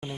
പ്രിയ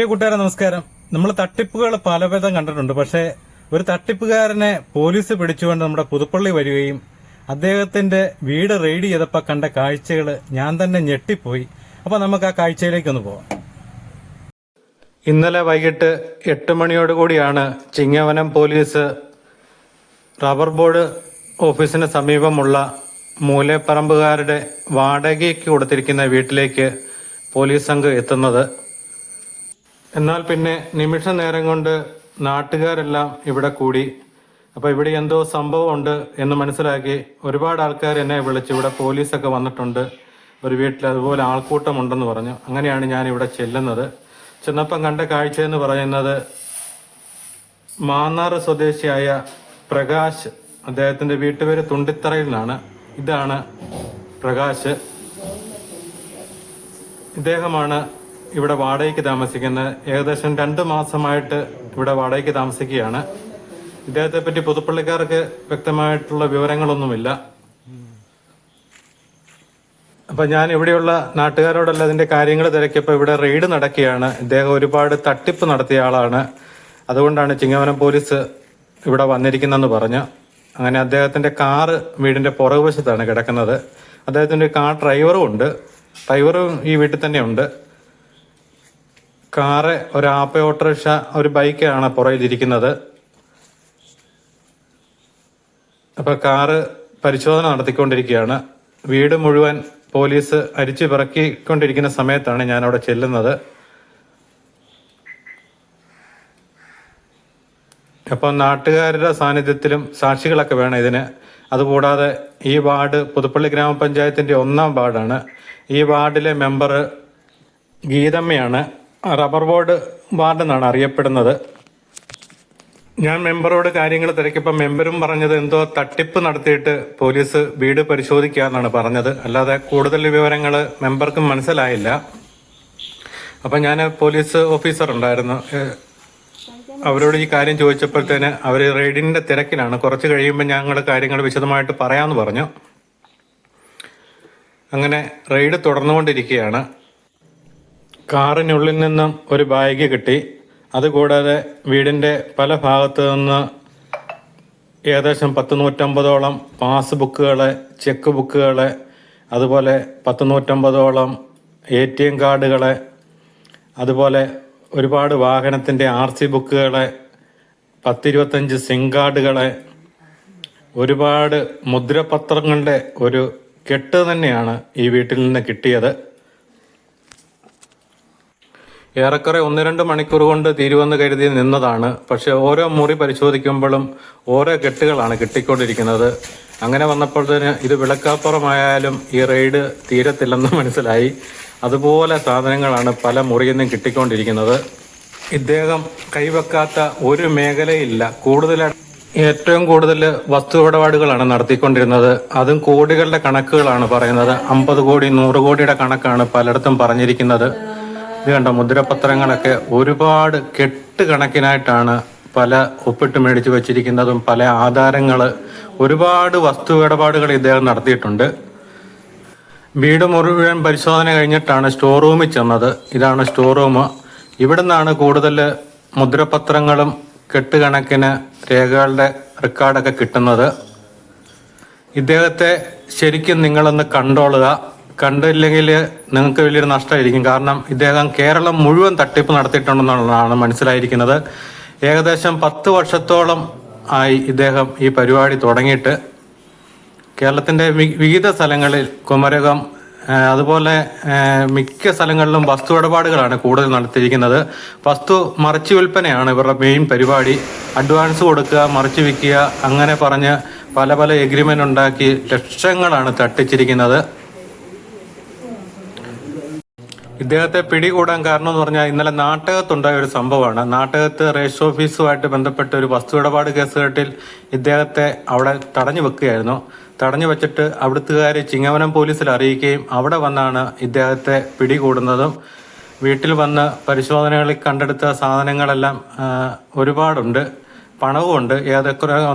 കൂട്ടുകാരെ നമസ്കാരം. നമ്മൾ തട്ടിപ്പുകൾ പലവിധം കണ്ടിട്ടുണ്ട്. പക്ഷേ ഒരു തട്ടിപ്പുകാരനെ പോലീസ് പിടിച്ചുകൊണ്ട് നമ്മുടെ പുതുപ്പള്ളി വരികയും അദ്ദേഹത്തിന്റെ വീട് റെയ്ഡ് ചെയ്തപ്പോൾ കണ്ട കാഴ്ചകൾ ഞാൻ തന്നെ ഞെട്ടിപ്പോയി. അപ്പൊ നമുക്ക് ആ കാഴ്ചയിലേക്കൊന്ന് പോവാം. ഇന്നലെ വൈകിട്ട് 8 മണിയോടുകൂടിയാണ് ചിങ്ങവനം പോലീസ് റബ്ബർ ബോർഡ് ഓഫീസിന് സമീപമുള്ള മൂലേപ്പറമ്പുകാരുടെ വാടകയ്ക്ക് കൊടുത്തിരിക്കുന്ന വീട്ടിലേക്ക് പോലീസ് സംഘം എത്തുന്നത്. എന്നാൽ പിന്നെ നിമിഷ നേരം കൊണ്ട് നാട്ടുകാരെല്ലാം ഇവിടെ കൂടി. അപ്പോൾ ഇവിടെ എന്തോ സംഭവമുണ്ട് എന്ന് മനസ്സിലാക്കി ഒരുപാട് ആൾക്കാർ എന്നെ വിളിച്ചു. ഇവിടെ പോലീസൊക്കെ വന്നിട്ടുണ്ട്, ഒരു വീട്ടിൽ അതുപോലെ ആൾക്കൂട്ടമുണ്ടെന്ന് പറഞ്ഞു. അങ്ങനെയാണ് ഞാൻ ഇവിടെ ചെല്ലുന്നത്. ചെന്നപ്പം കണ്ട കാഴ്ച എന്ന് പറയുന്നത് മാന്നാർ സ്വദേശിയായ പ്രകാശ്, അദ്ദേഹത്തിന്റെ വീട്ടുപേര് തുണ്ടിത്തറയിൽ നിന്നാണ്. ഇതാണ് പ്രകാശ്. ഇദ്ദേഹമാണ് ഇവിടെ വാടകയ്ക്ക് താമസിക്കുന്നത്. ഏകദേശം 2 മാസമായിട്ട് ഇവിടെ വാടകയ്ക്ക് താമസിക്കുകയാണ്. ഇദ്ദേഹത്തെ പറ്റി പുതുപ്പള്ളിക്കാർക്ക് വ്യക്തമായിട്ടുള്ള വിവരങ്ങളൊന്നുമില്ല. അപ്പൊ ഞാൻ ഇവിടെയുള്ള നാട്ടുകാരോടെല്ലാം ഇതിന്റെ കാര്യങ്ങൾ തിരക്കിയപ്പോൾ ഇവിടെ റെയ്ഡ് നടക്കുകയാണ്. ഇദ്ദേഹം ഒരുപാട് തട്ടിപ്പ് നടത്തിയ ആളാണ്, അതുകൊണ്ടാണ് ചിങ്ങവനം പോലീസ് ഇവിടെ വന്നിരിക്കുന്നതെന്ന് പറഞ്ഞു. അങ്ങനെ അദ്ദേഹത്തിന്റെ കാറ് വീടിന്റെ പുറകുവശത്താണ് കിടക്കുന്നത്. അദ്ദേഹത്തിന്റെ കാർ ഡ്രൈവറും ഉണ്ട്, ഡ്രൈവറും ഈ വീട്ടിൽ തന്നെ ഉണ്ട്. കാറ് ഒരു ആപ്പ ഓട്ടോറിക്ഷ, ഒരു ബൈക്കാണ് പുറകിലിരിക്കുന്നത്. അപ്പൊ കാറ് പരിശോധന നടത്തിക്കൊണ്ടിരിക്കുകയാണ്. വീട് മുഴുവൻ പോലീസ് അരിച്ചു പിറക്കിക്കൊണ്ടിരിക്കുന്ന സമയത്താണ് ഞാൻ അവിടെ ചെല്ലുന്നത്. അപ്പം നാട്ടുകാരുടെ സാന്നിധ്യത്തിലും സാക്ഷികളൊക്കെ വേണം ഇതിന്. അതുകൂടാതെ ഈ വാർഡ് പുതുപ്പള്ളി ഗ്രാമപഞ്ചായത്തിന്റെ 1ാം വാർഡാണ്. ഈ വാർഡിലെ മെമ്പർ ഗീതമ്മയാണ്. റബ്ബർ ബോർഡ് വാർഡ് എന്നാണ് അറിയപ്പെടുന്നത്. ഞാൻ മെമ്പറോട് കാര്യങ്ങൾ തിരക്കിയപ്പോൾ മെമ്പറും പറഞ്ഞത് എന്തോ തട്ടിപ്പ് നടത്തിയിട്ട് പോലീസ് വീട് പരിശോധിക്കാന്നാണ് പറഞ്ഞത്. അല്ലാതെ കൂടുതൽ വിവരങ്ങൾ മെമ്പർക്കും മനസ്സിലായില്ല. അപ്പം ഞാൻ പോലീസ് ഓഫീസർ ഉണ്ടായിരുന്നു, അവരോട് ഈ കാര്യം ചോദിച്ചപ്പോഴത്തേന് അവർ റെയ്ഡിന്റെ തിരക്കിലാണ്, കുറച്ച് കഴിയുമ്പോൾ ഞങ്ങൾ കാര്യങ്ങൾ വിശദമായിട്ട് പറയാമെന്ന് പറഞ്ഞു. അങ്ങനെ റെയ്ഡ് തുടർന്നുകൊണ്ടിരിക്കുകയാണ്. കാറിനുള്ളിൽ നിന്നും ഒരു ബാഗ് കിട്ടി. അതുകൂടാതെ വീടിന്റെ പല ഭാഗത്തു നിന്ന് ഏകദേശം 150-150ഓളം പാസ്ബുക്കുകള്, ചെക്ക് ബുക്കുകള്, അതുപോലെ 150-150ഓളം ATM കാർഡുകള്, അതുപോലെ ഒരുപാട് വാഹനത്തിന്റെ RC ബുക്കുകള്, 10-25 സിം കാർഡുകള്, ഒരുപാട് മുദ്രപത്രങ്ങളുടെ ഒരു കെട്ട് തന്നെയാണ് ഈ വീട്ടിൽ നിന്ന് കിട്ടിയത്. ഏറെക്കുറെ 1-2 മണിക്കൂർ കൊണ്ട് തീരുവെന്ന് കരുതി നിന്നതാണ്. പക്ഷെ ഓരോ മുറി പരിശോധിക്കുമ്പോഴും ഓരോ കെട്ടുകളാണ് കിട്ടിക്കൊണ്ടിരിക്കുന്നത്. അങ്ങനെ വന്നപ്പോഴത്തേന് ഇത് വിളക്കാപ്പുറമായാലും ഈ റെയ്ഡ് തീരത്തില്ലെന്ന് മനസ്സിലായി. അതുപോലെ സാധനങ്ങളാണ് പല മുറിയിൽ നിന്നും കിട്ടിക്കൊണ്ടിരിക്കുന്നത്. ഇദ്ദേഹം കൈവെക്കാത്ത ഒരു മേഖലയില്ല. ഏറ്റവും കൂടുതൽ വസ്തു ഇടപാടുകളാണ് നടത്തിക്കൊണ്ടിരുന്നത്. അതും കോടികളുടെ കണക്കുകളാണ് പറയുന്നത്. 50 കോടി 100 കോടിയുടെ കണക്കാണ് പലയിടത്തും പറഞ്ഞിരിക്കുന്നത്. ഇത് കണ്ട മുദ്രപത്രങ്ങളൊക്കെ ഒരുപാട് കെട്ടുകണക്കിനായിട്ടാണ് പല ഒപ്പിട്ട് മേടിച്ച് വെച്ചിരിക്കുന്നതും. പല ആധാരങ്ങള്, ഒരുപാട് വസ്തു ഇടപാടുകൾ ഇദ്ദേഹം നടത്തിയിട്ടുണ്ട്. വീട് മുഴുവൻ പരിശോധന കഴിഞ്ഞിട്ടാണ് സ്റ്റോർ റൂമിൽ ചെന്നത്. ഇതാണ് സ്റ്റോർ റൂം. ഇവിടുന്നാണ് കൂടുതൽ മുദ്രപത്രങ്ങളും കെട്ടുകണക്കിന് രേഖകളുടെ റെക്കോർഡൊക്കെ കിട്ടുന്നത്. ഇദ്ദേഹത്തെ ശരിക്കും നിങ്ങളൊന്ന് കണ്ടോളുക. കണ്ടില്ലെങ്കിൽ നിങ്ങൾക്ക് വലിയൊരു നഷ്ടമായിരിക്കും. കാരണം ഇദ്ദേഹം കേരളം മുഴുവൻ തട്ടിപ്പ് നടത്തിയിട്ടുണ്ടെന്നുള്ളതാണ് മനസ്സിലായിരിക്കുന്നത്. ഏകദേശം 10 വർഷത്തോളം ആയി ഇദ്ദേഹം ഈ പരിപാടി തുടങ്ങിയിട്ട്. കേരളത്തിൻ്റെ വിവിധ സ്ഥലങ്ങളിൽ കുമരകം അതുപോലെ മിക്ക സ്ഥലങ്ങളിലും വസ്തു ഇടപാടുകളാണ് കൂടുതൽ നടത്തിയിരിക്കുന്നത്. വസ്തു മറിച്ചു വിൽപ്പനയാണ് ഇവരുടെ മെയിൻ പരിപാടി. അഡ്വാൻസ് കൊടുക്കുക, മറിച്ചു വിൽക്കുക, അങ്ങനെ പറഞ്ഞ് പല പല എഗ്രിമെൻ്റ് ഉണ്ടാക്കി ലക്ഷങ്ങളാണ് തട്ടിച്ചിരിക്കുന്നത്. ഇദ്ദേഹത്തെ പിടികൂടാൻ കാരണം എന്ന് പറഞ്ഞാൽ ഇന്നലെ നാട്ടകത്തുണ്ടായ ഒരു സംഭവമാണ്. നാട്ടകത്ത് രജിസ്റ്റർ ഓഫീസുമായിട്ട് ബന്ധപ്പെട്ട ഒരു വസ്തു ഇടപാട് കേസുകെട്ടിൽ ഇദ്ദേഹത്തെ അവിടെ തടഞ്ഞു വെക്കുകയായിരുന്നു. തടഞ്ഞു വെച്ചിട്ട് അവിടുത്തുകാർ ചിങ്ങവനം പോലീസിൽ അറിയിക്കുകയും അവിടെ വന്നാണ് ഇദ്ദേഹത്തെ പിടികൂടുന്നതും. വീട്ടിൽ വന്ന് പരിശോധനകളിൽ കണ്ടെടുത്ത സാധനങ്ങളെല്ലാം ഒരുപാടുണ്ട്, പണവുമുണ്ട്.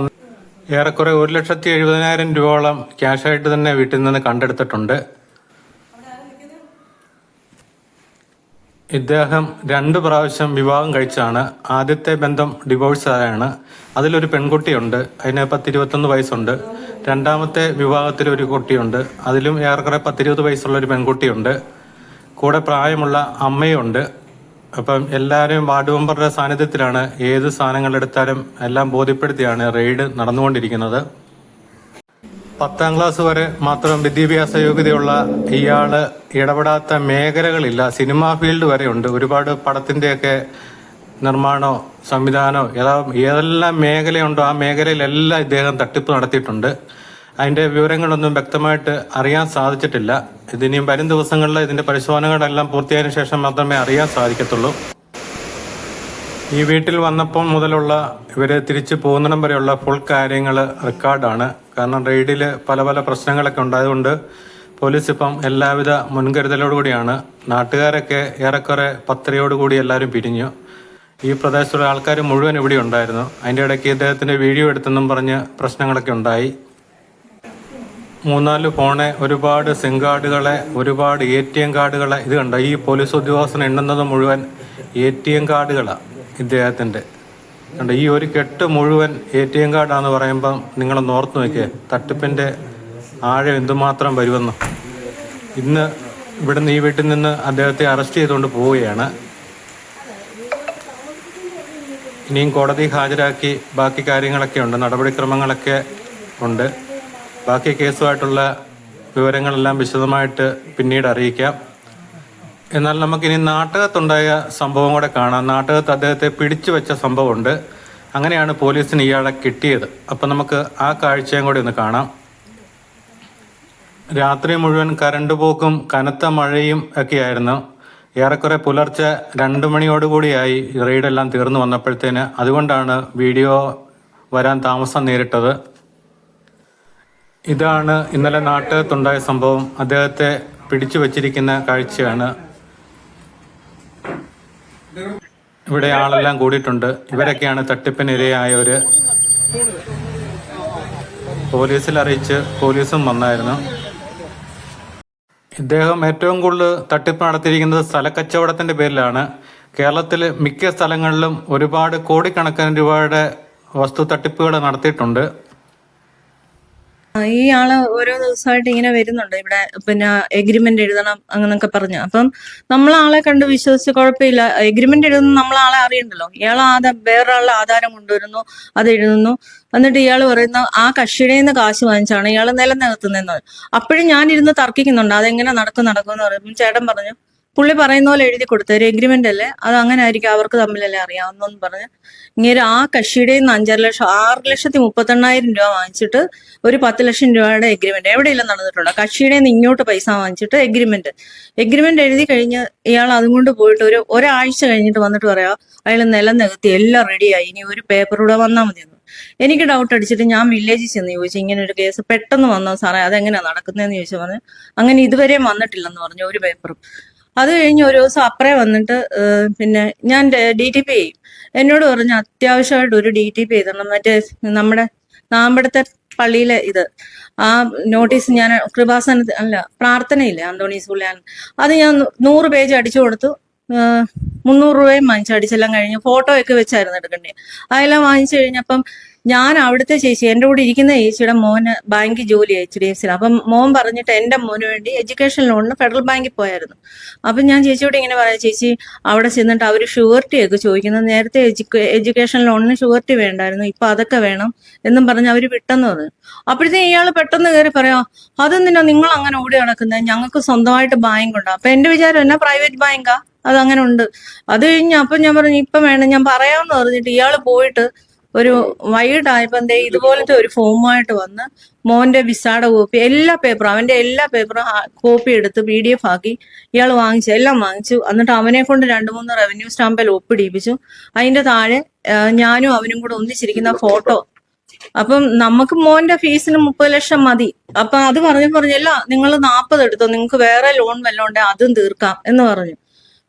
ഏറെക്കുറെ 1,70,000 രൂപയോളം ക്യാഷായിട്ട് തന്നെ വീട്ടിൽ നിന്ന് കണ്ടെടുത്തിട്ടുണ്ട്. ഇദ്ദേഹം 2 പ്രാവശ്യം വിവാഹം കഴിച്ചാണ്. ആദ്യത്തെ ബന്ധം ഡിവോഴ്സായാണ്. അതിലൊരു പെൺകുട്ടിയുണ്ട്, അതിന് 10-21 വയസ്സുണ്ട്. രണ്ടാമത്തെ വിവാഹത്തിൽ ഒരു കുട്ടിയുണ്ട്, അതിലും ഏറെക്കുറെ 10-20 വയസ്സുള്ള ഒരു പെൺകുട്ടിയുണ്ട്. കൂടെ പ്രായമുള്ള അമ്മയുണ്ട്. അപ്പം എല്ലാവരും വാർഡ് മെമ്പറുടെ സാന്നിധ്യത്തിലാണ് ഏത് സാധനങ്ങൾ എടുത്താലും എല്ലാം ബോധ്യപ്പെടുത്തിയാണ് റെയ്ഡ് നടന്നുകൊണ്ടിരിക്കുന്നത്. 10ാം ക്ലാസ് വരെ മാത്രം വിദ്യാഭ്യാസ യോഗ്യതയുള്ള ഇയാള് ഇടപെടാത്ത മേഖലകളില്ല. സിനിമാ ഫീൽഡ് വരെ ഉണ്ട്. ഒരുപാട് പടത്തിൻ്റെയൊക്കെ നിർമ്മാണോ സംവിധാനമോ ഏതെല്ലാം മേഖലയുണ്ടോ ആ മേഖലയിലെല്ലാം ഇദ്ദേഹം തട്ടിപ്പ് നടത്തിയിട്ടുണ്ട്. അതിൻ്റെ വിവരങ്ങളൊന്നും വ്യക്തമായിട്ട് അറിയാൻ സാധിച്ചിട്ടില്ല. ഇതിനിയും വരും ദിവസങ്ങളിൽ ഇതിൻ്റെ പരിശോധനകളെല്ലാം പൂർത്തിയായതിനു ശേഷം മാത്രമേ അറിയാൻ സാധിക്കത്തുള്ളൂ. ഈ വീട്ടിൽ വന്നപ്പോൾ മുതലുള്ള ഇവർ തിരിച്ചു പോകുന്നിടം വരെയുള്ള ഫുൾ കാര്യങ്ങൾ റെക്കോർഡാണ്. കാരണം റെയ്ഡിൽ പല പല പ്രശ്നങ്ങളൊക്കെ ഉണ്ടായതുകൊണ്ട് പോലീസ് ഇപ്പം എല്ലാവിധ മുൻകരുതലോടുകൂടിയാണ്. നാട്ടുകാരൊക്കെ ഏറെക്കുറെ പത്തരയോടുകൂടി എല്ലാവരും പിരിഞ്ഞു. ഈ പ്രദേശത്തുള്ള ആൾക്കാർ മുഴുവൻ ഇവിടെ ഉണ്ടായിരുന്നു. അതിൻ്റെ ഇടയ്ക്ക് ഇദ്ദേഹത്തിൻ്റെ വീഡിയോ എടുത്തെന്നും പറഞ്ഞ് പ്രശ്നങ്ങളൊക്കെ ഉണ്ടായി. 3-4 ഫോണ്, ഒരുപാട് സിം കാർഡുകളെ, ഒരുപാട് ATM കാർഡുകളെ. ഇത് കണ്ടോ, ഈ പോലീസ് ഉദ്യോഗസ്ഥൻ എണ്ണുന്നത് മുഴുവൻ ATM കാർഡുകളാണ് ഇദ്ദേഹത്തിൻ്റെ. കണ്ടോ, ഈ ഒരു കെട്ട് മുഴുവൻ ATM കാർഡാന്ന് പറയുമ്പം നിങ്ങളൊന്ന് ഓർത്ത് നോക്കിയേ തട്ടിപ്പിൻ്റെ ആഴം എന്തുമാത്രം വരുമെന്ന്. ഇന്ന് ഇവിടുന്ന് ഈ വീട്ടിൽ നിന്ന് അദ്ദേഹത്തെ അറസ്റ്റ് ചെയ്തുകൊണ്ട് പോവുകയാണ്. ഇനിയും കോടതി ഹാജരാക്കി ബാക്കി കാര്യങ്ങളൊക്കെ ഉണ്ട്, നടപടിക്രമങ്ങളൊക്കെ ഉണ്ട്. ബാക്കി കേസുമായിട്ടുള്ള വിവരങ്ങളെല്ലാം വിശദമായിട്ട് പിന്നീട് അറിയിക്കാം. എന്നാൽ നമുക്കിനി നാട്ടകത്തുണ്ടായ സംഭവം കൂടെ കാണാം. നാട്ടകത്ത് അദ്ദേഹത്തെ പിടിച്ചു വെച്ച സംഭവമുണ്ട്. അങ്ങനെയാണ് പോലീസിന് ഇയാളെ കിട്ടിയത്. അപ്പം നമുക്ക് ആ കാഴ്ചയും കൂടി ഒന്ന് കാണാം. രാത്രി മുഴുവൻ കരണ്ട് പോക്കും കനത്ത മഴയും ഒക്കെയായിരുന്നു. ഏറെക്കുറെ പുലർച്ചെ 2 മണിയോടുകൂടിയായി റെയ്ഡെല്ലാം തീർന്നു വന്നപ്പോഴത്തേന്. അതുകൊണ്ടാണ് വീഡിയോ വരാൻ താമസം നേരിട്ടത്. ഇതാണ് ഇന്നലെ നാട്ടകത്തുണ്ടായ സംഭവം. അദ്ദേഹത്തെ പിടിച്ചു വച്ചിരിക്കുന്ന കാഴ്ചയാണ്. ഇവിടെ ആളെല്ലാം കൂടിയിട്ടുണ്ട്. ഇവരൊക്കെയാണ് തട്ടിപ്പിനിരയായവർ. പോലീസിൽ അറിയിച്ച് പോലീസും വന്നായിരുന്നു. ഇദ്ദേഹം ഏറ്റവും കൂടുതൽ തട്ടിപ്പ് നടത്തിയിരിക്കുന്നത് സ്ഥലക്കച്ചവടത്തിൻ്റെ പേരിലാണ്. കേരളത്തിൽ മിക്ക സ്ഥലങ്ങളിലും ഒരുപാട് കോടിക്കണക്കിന് രൂപയുടെ വസ്തു തട്ടിപ്പുകൾ നടത്തിയിട്ടുണ്ട്. ഈ ആള് ഓരോ ദിവസമായിട്ട് ഇങ്ങനെ വരുന്നുണ്ട് ഇവിടെ, പിന്നെ എഗ്രിമെന്റ് എഴുതണം അങ്ങനൊക്കെ പറഞ്ഞു. അപ്പം നമ്മളാളെ കണ്ട് വിശ്വസിച്ച് കുഴപ്പമില്ല, എഗ്രിമെന്റ് എഴുതുന്നു, നമ്മളാളെ അറിയണ്ടല്ലോ. ഇയാൾ വേറൊരാളുടെ ആധാരം കൊണ്ടുവരുന്നു, അത് എഴുതുന്നു. എന്നിട്ട് ഇയാൾ പറയുന്ന ആ കക്ഷിയുടെ നിന്ന് കാശ് വാങ്ങിച്ചാണ് ഇയാൾ നിലനിർത്തുന്നത്. അപ്പോഴും ഞാനിരുന്ന് തർക്കിക്കുന്നുണ്ട്, അതെങ്ങനെ നടക്കും എന്ന് പറയുമ്പോൾ ചേട്ടൻ പറഞ്ഞു പുള്ളി പറയുന്ന പോലെ എഴുതി കൊടുത്ത ഒരു എഗ്രിമെന്റ് അല്ലേ, അത് അങ്ങനെ ആയിരിക്കും, അവർക്ക് തമ്മിലല്ലേ അറിയാവുന്നെന്ന് പറഞ്ഞ് ഇങ്ങനെ ആ കക്ഷിയുടെ നിന്ന് 6,38,000 രൂപ വാങ്ങിച്ചിട്ട് ഒരു 10 ലക്ഷം രൂപയുടെ എഗ്രിമെന്റ് എവിടെയെല്ലാം നടന്നിട്ടുണ്ട്. കക്ഷിയുടെ നിന്ന് ഇങ്ങോട്ട് പൈസ വാങ്ങിച്ചിട്ട് എഗ്രിമെന്റ് എഴുതി കഴിഞ്ഞ് ഇയാൾ അതും കൊണ്ട് പോയിട്ട് ഒരാഴ്ച കഴിഞ്ഞിട്ട് വന്നിട്ട് പറയാ അയാൾ നിലം നികത്തി എല്ലാം റെഡിയായി, ഇനി ഒരു പേപ്പറൂടെ വന്നാൽ മതിയെന്ന്. എനിക്ക് ഡൗട്ട് അടിച്ചിട്ട് ഞാൻ വില്ലേജിൽ ചെന്ന് ചോദിച്ചു, ഇങ്ങനെ ഒരു കേസ് പെട്ടെന്ന് വന്നോ സാറേ, അതെങ്ങനെയാ നടക്കുന്നതെന്ന് ചോദിച്ചു. പറഞ്ഞു അങ്ങനെ ഇതുവരെയും വന്നിട്ടില്ലെന്ന് പറഞ്ഞു ഒരു പേപ്പറും. അത് കഴിഞ്ഞ് ഒരു ദിവസം അപ്പറേ വന്നിട്ട് പിന്നെ ഞാൻ DTP ചെയ്യും, എന്നോട് പറഞ്ഞു അത്യാവശ്യമായിട്ട് ഒരു DTP ചെയ്തണം, മറ്റേ നമ്മുടെ നാമ്പടത്തെ പള്ളിയിലെ ആ നോട്ടീസ് ഞാൻ കൃപാസന പ്രാർത്ഥനയില്ലേ അന്തോണീസ് പുള്ളിയാൻ, അത് ഞാൻ 100 പേജ് അടിച്ചു കൊടുത്തു. 300 രൂപയും വാങ്ങിച്ചു. അടിച്ചെല്ലാം കഴിഞ്ഞ് ഫോട്ടോ ഒക്കെ വെച്ചായിരുന്നു എടുക്കണ്ടേ. അതെല്ലാം വാങ്ങിച്ചു കഴിഞ്ഞപ്പം ഞാൻ അവിടുത്തെ ചേച്ചി, എൻ്റെ കൂടെ ഇരിക്കുന്ന ചേച്ചിയുടെ മോന് ബാങ്കിൽ ജോലിയായി HDFC. അപ്പം മോൻ പറഞ്ഞിട്ട് എൻ്റെ മോന് വേണ്ടി എഡ്യൂക്കേഷൻ ലോണിന് ഫെഡറൽ ബാങ്കിൽ പോയായിരുന്നു. അപ്പം ഞാൻ ചേച്ചിയോട് ഇങ്ങനെ പറയാം, ചേച്ചി അവിടെ ചെന്നിട്ട് അവർ ഷുവർട്ടി ഒക്കെ ചോദിക്കുന്നത്, നേരത്തെ എഡ്യൂക്കേഷൻ ലോണിന് ഷുവർട്ടി വേണ്ടായിരുന്നു, ഇപ്പൊ അതൊക്കെ വേണം എന്നും പറഞ്ഞ് അവർ വിട്ടെന്ന് പറഞ്ഞു. അപ്പോഴത്തേക്കും ഇയാൾ പെട്ടെന്ന് കയറി പറയാം, അതെന്തിനാ നിങ്ങൾ അങ്ങനെ ഓടി നടക്കുന്നത്, ഞങ്ങൾക്ക് സ്വന്തമായിട്ട് ബാങ്ക് ഉണ്ട്. അപ്പൊ എന്റെ വിചാരം എന്നാ പ്രൈവറ്റ് ബാങ്കാ, അത് അങ്ങനെ ഉണ്ട്. അത് കഴിഞ്ഞ് അപ്പൊ ഞാൻ പറഞ്ഞു ഇപ്പം വേണം, ഞാൻ പറയാമെന്ന് പറഞ്ഞിട്ട് ഇയാള് പോയിട്ട് ഒരു വൈകിട്ടായപ്പോ ഇതുപോലത്തെ ഒരു ഫോമുമായിട്ട് വന്ന് മോന്റെ വിസയുടെ കോപ്പി, എല്ലാ പേപ്പറും, അവന്റെ എല്ലാ പേപ്പറും കോപ്പി എടുത്ത് PDF ആക്കി ഇയാൾ വാങ്ങിച്ചു, എല്ലാം വാങ്ങിച്ചു. എന്നിട്ട് അവനെ കൊണ്ട് 2-3 റവന്യൂ സ്റ്റാമ്പിൽ ഒപ്പിടിപ്പിച്ചു. അതിന്റെ താഴെ ഞാനും അവനും കൂടെ ഒന്നിച്ചിരിക്കുന്ന ഫോട്ടോ. അപ്പം നമുക്ക് മോന്റെ ഫീസിന് 30 ലക്ഷം മതി. അപ്പൊ അത് പറഞ്ഞല്ല, നിങ്ങൾ 40 എടുത്തോ, നിങ്ങൾക്ക് വേറെ ലോൺ വല്ലതും ഉണ്ടെങ്കിൽ അതും തീർക്കാം എന്ന് പറഞ്ഞു.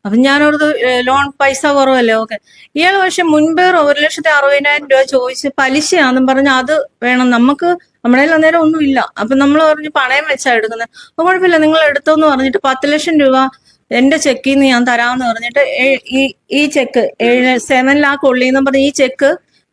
അപ്പൊ ഞാനോർത്ത് ലോൺ പൈസ കുറവല്ലേ, ഓക്കെ. ഇയാൾ പക്ഷെ മുൻപേ 1,60,000 രൂപ ചോദിച്ച് പലിശയാണെന്നും പറഞ്ഞ് അത് വേണം, നമുക്ക് നമ്മുടെ കയ്യിൽ അന്നേരം ഒന്നും ഇല്ല. അപ്പൊ നമ്മൾ പറഞ്ഞു പണയം വെച്ചാ എടുക്കുന്നത്. അപ്പൊ കുഴപ്പമില്ല, നിങ്ങൾ എടുത്തോന്ന് പറഞ്ഞിട്ട് 10 ലക്ഷം രൂപ എന്റെ ചെക്കിൽ നിന്ന് ഞാൻ തരാമെന്ന് പറഞ്ഞിട്ട് ഈ ചെക്ക് 7 ലാഖ് ഉള്ളിന്ന് പറഞ്ഞ് ഈ ചെക്ക്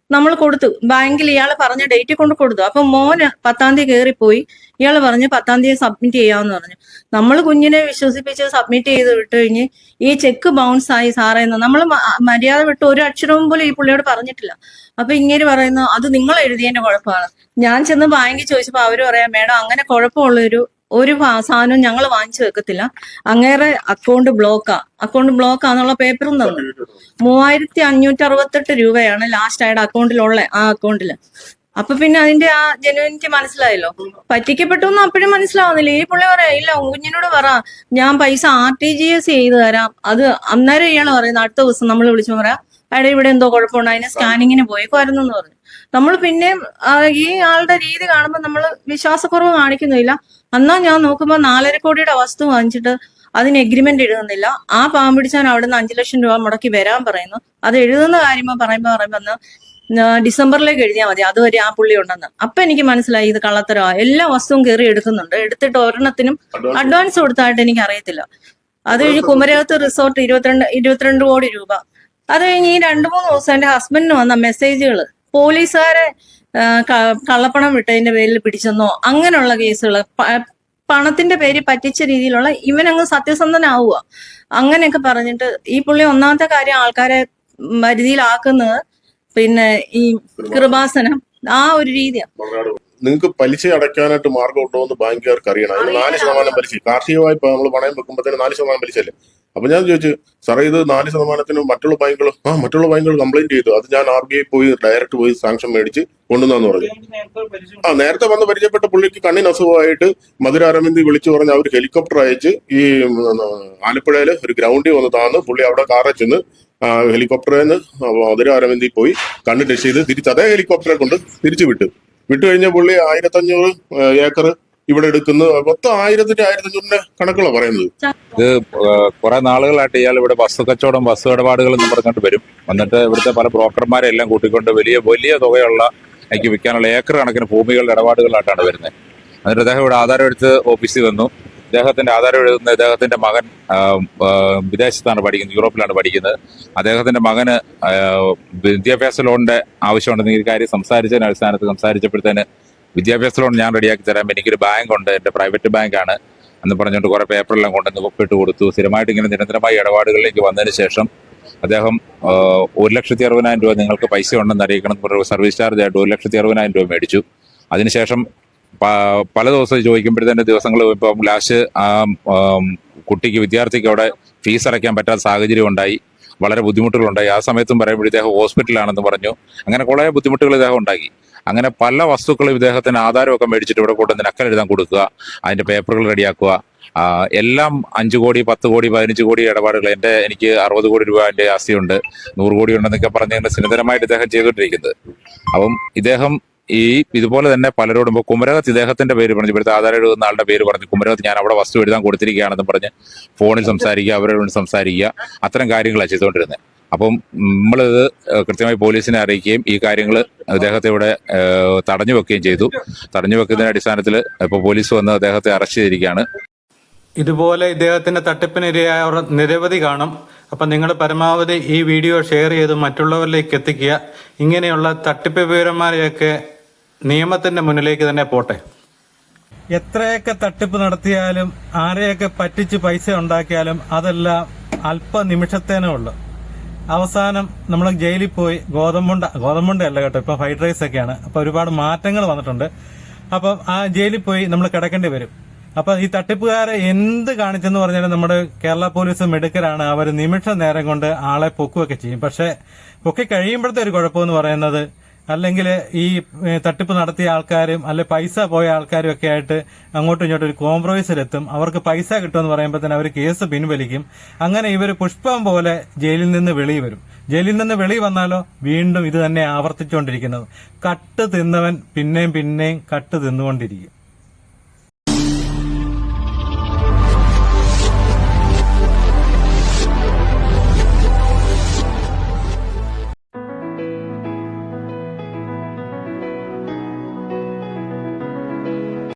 നമ്മൾ കൊടുത്തു. ബാങ്കിൽ ഇയാൾ പറഞ്ഞ ഡേറ്റിൽ കൊണ്ട് കൊടുത്തു. അപ്പൊ മോന് 10-ാം തീയതി കയറിപ്പോയി. ഇയാൾ പറഞ്ഞ് 10-ാം തീയതി സബ്മിറ്റ് ചെയ്യാമെന്ന് പറഞ്ഞു. നമ്മൾ കുഞ്ഞിനെ വിശ്വസിപ്പിച്ച് സബ്മിറ്റ് ചെയ്ത് വിട്ട് കഴിഞ്ഞ് ഈ ചെക്ക് ബൗൺസ് ആയി സാറേ എന്ന് നമ്മൾ മര്യാദ വിട്ട് ഒരു അക്ഷരവും പോലും ഈ പുള്ളിയോട് പറഞ്ഞിട്ടില്ല. അപ്പൊ ഇങ്ങനെ പറയുന്നു അത് നിങ്ങൾ എഴുതിയതിന്റെ കുഴപ്പമാണ്. ഞാൻ ചെന്ന് ബാങ്കിൽ ചോദിച്ചപ്പോ അവര് പറയാം, മേഡം അങ്ങനെ കുഴപ്പമുള്ളൊരു സാധനം ഞങ്ങൾ വാങ്ങിച്ചു വെക്കത്തില്ല, അങ്ങേറെ അക്കൗണ്ട് ബ്ലോക്കാന്നുള്ള പേപ്പറും തന്നു. 3,568 രൂപയാണ് ലാസ്റ്റ് അയാളുടെ അക്കൗണ്ടിലുള്ള ആ അക്കൗണ്ടില്. അപ്പൊ പിന്നെ അതിന്റെ ആ ജെനുവിനിറ്റി മനസ്സിലായല്ലോ. പറ്റിക്കപ്പെട്ടു എന്ന് അപ്പോഴും മനസ്സിലാവുന്നില്ല. ഈ പുള്ളി പറയാ, ഇല്ല കുഞ്ഞിനോട് പറ ഞാൻ പൈസ RTGS ചെയ്ത് തരാം. അത് അന്നേരം ഇയാൾ പറയുന്നത് അടുത്ത ദിവസം നമ്മൾ വിളിച്ചു പറയാം, അയാളുടെ ഇവിടെ എന്തോ കുഴപ്പമുണ്ട്, അതിന് സ്കാനിങ്ങിന് പോയേക്കുമായിരുന്നു എന്ന് പറഞ്ഞു. നമ്മൾ പിന്നെ ഈ ആളുടെ രീതി കാണുമ്പോൾ നമ്മൾ വിശ്വാസക്കുറവ് കാണിക്കുന്നില്ല. എന്നാ ഞാൻ നോക്കുമ്പോൾ 4.5 കോടിയുടെ വസ്തു വാങ്ങിച്ചിട്ട് അതിന് എഗ്രിമെന്റ് എഴുതുന്നില്ല. ആ പാവം പിടിച്ചാൻ അവിടുന്ന് 5 ലക്ഷം രൂപ മുടക്കി വരാൻ പറയുന്നു. അത് എഴുതുന്ന കാര്യമോ പറയുമ്പോ ഡിസംബറിലേക്ക് എഴുതിയാൽ മതി, അതുവരെ ആ പുള്ളി ഉണ്ടെന്ന്. അപ്പൊ എനിക്ക് മനസ്സിലായി ഇത് കള്ളത്തരവാ. എല്ലാ വസ്തുവും കയറി എടുക്കുന്നുണ്ട്, എടുത്തിട്ട് ഒരെണ്ണത്തിനും അഡ്വാൻസ് കൊടുത്തായിട്ട് എനിക്ക് അറിയത്തില്ല. അത് കഴിഞ്ഞ് കുമരകത്ത് റിസോർട്ട് 22 കോടി രൂപ. അത് കഴിഞ്ഞ് ഈ 2-3 ദിവസം എന്റെ ഹസ്ബൻഡിന് വന്ന മെസ്സേജുകൾ, പോലീസുകാരെ കള്ളപ്പണം വിട്ടതിന്റെ പേരിൽ പിടിച്ചെന്നോ അങ്ങനെയുള്ള കേസുകൾ, പണത്തിന്റെ പേര് പറ്റിച്ച രീതിയിലുള്ള, ഇവനങ്ങ് സത്യസന്ധനാവുക അങ്ങനെയൊക്കെ പറഞ്ഞിട്ട് ഈ പുള്ളി ഒന്നാമത്തെ കാര്യം ആൾക്കാരെ വരുതിയിലാക്കുന്നത് പിന്നെ ഈ കൃപാസനം ആ ഒരു രീതിയാണ്. നിങ്ങൾക്ക് പലിശ അടയ്ക്കാനായിട്ട് മാർഗം ഉണ്ടോ എന്ന് ബാങ്കുകാർക്ക് അറിയണം. അതിന് 4% പലിശ, കാർഷിക വായ്പ നമ്മൾ പണയം വെക്കുമ്പോഴത്തേന് 4% പലിശ അല്ലേ. അപ്പൊ ഞാൻ ചോദിച്ചു, സാറേ ഇത് 4%-ന് മറ്റുള്ള ബാങ്കുകൾ കംപ്ലൈന്റ് ചെയ്തു, അത് ഞാൻ RBI പോയി ഡയറക്റ്റ് പോയി സാങ്ഷൻ മേടിച്ച് കൊണ്ടുവന്നു പറഞ്ഞു. നേരത്തെ വന്ന് പരിചയപ്പെട്ട പുള്ളിക്ക് കണ്ണിന് അസുഖമായിട്ട് മധുര അരവിന്ദ് വിളിച്ചു പറഞ്ഞ് അവർ ഹെലികോപ്റ്റർ അയച്ച് ഈ ആലപ്പുഴയില് ഒരു ഗ്രൗണ്ടിൽ വന്ന് താന്ന് പുള്ളി അവിടെ കാറിൽ ചെന്ന് ഹെലികോപ്റ്ററിൽ നിന്ന് മധുര അരവിന്ദിൽ പോയി കണ്ണ് ടെസ്റ്റ് ചെയ്ത് തിരിച്ച് അതേ ഹെലികോപ്റ്ററെ കൊണ്ട് തിരിച്ചു വിട്ടു കഴിഞ്ഞ പുള്ളി 1,500 ഏക്കർ ഇവിടെ എടുക്കുന്നു. മൊത്തം 1,500-ന്റെ കണക്കുകളാണ് പറയുന്നത്. ഇത് കുറെ നാളുകളായിട്ട് ഇയാൾ ഇവിടെ ബസ് കച്ചവടം, ബസ് ഇടപാടുകൾ എന്ന് പറഞ്ഞുകൊണ്ട് വരും. എന്നിട്ട് ഇവിടുത്തെ പല ബ്രോക്കർമാരെ എല്ലാം കൂട്ടിക്കൊണ്ട് വലിയ തുകയുള്ള എനിക്ക് വിൽക്കാനുള്ള ഏക്കർ കണക്കിന് ഭൂമികളുടെ ഇടപാടുകളായിട്ടാണ് വരുന്നത്. എന്നിട്ട് അദ്ദേഹം ഇവിടെ ആധാരം എടുത്ത് ഓഫീസിൽ വന്നു. ഇദ്ദേഹത്തിന്റെ ആധാരം എഴുതുന്ന ഇദ്ദേഹത്തിന്റെ മകൻ വിദേശത്താണ് പഠിക്കുന്നത്, യൂറോപ്പിലാണ് പഠിക്കുന്നത്. അദ്ദേഹത്തിന്റെ മകന് വിദ്യാഭ്യാസ ലോണിന്റെ ആവശ്യമുണ്ടെന്ന് ഈ കാര്യം സംസാരിച്ചതിന് അടിസ്ഥാനത്തിൽ സംസാരിച്ചപ്പോഴത്തേന് വിദ്യാഭ്യാസ ലോൺ ഞാൻ റെഡിയാക്കി തരാം, എനിക്കൊരു ബാങ്ക് ഉണ്ട്, എന്റെ പ്രൈവറ്റ് ബാങ്കാണ് എന്ന് പറഞ്ഞുകൊണ്ട് കുറെ പേപ്പറെല്ലാം കൊണ്ടുവന്ന് ഒപ്പിട്ട് കൊടുത്തു. സ്ഥിരമായിട്ട് ഇങ്ങനെ നിരന്തരമായ ഇടപാടുകളിലേക്ക് വന്നതിന് ശേഷം അദ്ദേഹം 1,60,000 രൂപ നിങ്ങൾക്ക് പൈസ ഉണ്ടെന്ന് അറിയിക്കണം, സർവീസ് ചാർജ് ആയിട്ട് 1,60,000 രൂപ മേടിച്ചു. അതിനുശേഷം പല ദിവസം ചോദിക്കുമ്പോഴത്തേൻ്റെ ദിവസങ്ങൾ ഇപ്പം ലാസ്റ്റ് കുട്ടിക്ക് വിദ്യാർത്ഥിക്ക് അവിടെ ഫീസ് അടയ്ക്കാൻ പറ്റാത്ത സാഹചര്യം ഉണ്ടായി, വളരെ ബുദ്ധിമുട്ടുകളുണ്ടായി. ആ സമയത്തും പറയുമ്പോൾ ഇദ്ദേഹം ഹോസ്പിറ്റലാണെന്ന് പറഞ്ഞു. അങ്ങനെ കുറേ ബുദ്ധിമുട്ടുകൾ ഇദ്ദേഹം ഉണ്ടാക്കി. അങ്ങനെ പല വസ്തുക്കളും ഇദ്ദേഹത്തിന് ആധാരമൊക്കെ മേടിച്ചിട്ട് ഇവിടെ കൊണ്ടുവന്ന് നക്കലെഴുതാൻ കൊടുക്കുക, അതിന്റെ പേപ്പറുകൾ റെഡിയാക്കുക, എല്ലാം 5 കോടി 10 കോടി 15 കോടി ഇടപാടുകൾ. എനിക്ക് 60 കോടി രൂപ എൻ്റെ ആസ്തിയുണ്ട്, 100 കോടി ഉണ്ടെന്നൊക്കെ പറഞ്ഞ് സ്ഥിരമായിട്ട് ഇദ്ദേഹം ചെയ്തുകൊണ്ടിരിക്കുന്നത്. അപ്പം ഇദ്ദേഹം ഇതുപോലെ തന്നെ പലരോടും ഇപ്പോൾ കുമരകത്ത് ഇദ്ദേഹത്തിന്റെ പേര് പറഞ്ഞു, ഇവിടുത്തെ ആധാരം എഴുതുന്ന ആളുടെ പേര് പറഞ്ഞു, കുമരകത്ത് ഞാൻ അവിടെ വസ്തു എഴുതാൻ കൊടുത്തിരിക്കുകയാണെന്ന് പറഞ്ഞ് ഫോണിൽ സംസാരിക്കുക, അവരോട് സംസാരിക്കുക, അത്തരം കാര്യങ്ങളാണ് ചെയ്തുകൊണ്ടിരുന്നത്. അപ്പം നമ്മളിത് കൃത്യമായി പോലീസിനെ അറിയിക്കുകയും ഈ കാര്യങ്ങൾ അദ്ദേഹത്തെ ഇവിടെ തടഞ്ഞു വെക്കുകയും ചെയ്തു. തടഞ്ഞു വെക്കുന്നതിന്റെ അടിസ്ഥാനത്തിൽ ഇപ്പോൾ പോലീസ് വന്ന് അദ്ദേഹത്തെ അറസ്റ്റ് ചെയ്തിരിക്കുകയാണ്. ഇതുപോലെ ഇദ്ദേഹത്തിന്റെ തട്ടിപ്പിനിരയായവർ നിരവധി കാണും. അപ്പം നിങ്ങൾ പരമാവധി ഈ വീഡിയോ ഷെയർ ചെയ്ത് മറ്റുള്ളവരിലേക്ക് എത്തിക്കുക. ഇങ്ങനെയുള്ള തട്ടിപ്പ് വിവരന്മാരെയൊക്കെ നിയമത്തിന്റെ മുന്നിലേക്ക് തന്നെ പോട്ടെ. എത്രയൊക്കെ തട്ടിപ്പ് നടത്തിയാലും ആരെയൊക്കെ പറ്റിച്ച് പൈസ ഉണ്ടാക്കിയാലും അതെല്ലാം അല്പ നിമിഷത്തേനേ ഉള്ളു. അവസാനം നമ്മൾ ജയിലിൽ പോയി ഗോതമ്പുണ്ട അല്ല കേട്ടോ, ഇപ്പൊ ഫ്രൈഡ് റൈസ് ഒക്കെയാണ്. അപ്പൊ ഒരുപാട് മാറ്റങ്ങൾ വന്നിട്ടുണ്ട്. അപ്പം ആ ജയിലിൽ പോയി നമ്മൾ കിടക്കേണ്ടി വരും. അപ്പൊ ഈ തട്ടിപ്പുകാരെ എന്ത് കാണിച്ചെന്ന് പറഞ്ഞാലും നമ്മുടെ കേരള പോലീസ് മിടുക്കരാണ്. അവർ നിമിഷ നേരം കൊണ്ട് ആളെ പൊക്കുകയൊക്കെ ചെയ്യും. പക്ഷെ പൊക്കി കഴിയുമ്പോഴത്തെ ഒരു കുഴപ്പമെന്ന് പറയുന്നത്, അല്ലെങ്കിൽ ഈ തട്ടിപ്പ് നടത്തിയ ആൾക്കാരും അല്ലെ പൈസ പോയ ആൾക്കാരും ഒക്കെ ആയിട്ട് അങ്ങോട്ടും ഇങ്ങോട്ടും ഒരു കോംപ്രമൈസിലെത്തും. അവർക്ക് പൈസ കിട്ടുമെന്ന് പറയുമ്പോൾ തന്നെ അവർ കേസ് പിൻവലിക്കും. അങ്ങനെ ഇവർ പുഷ്പം പോലെ ജയിലിൽ നിന്ന് വെളി വരും. ജയിലിൽ നിന്ന് വെളി വന്നാലോ വീണ്ടും ഇത് തന്നെ ആവർത്തിച്ചുകൊണ്ടിരിക്കുന്നത്. കട്ട് തിന്നവൻ പിന്നെയും കട്ട് തിന്നുകൊണ്ടിരിക്കും.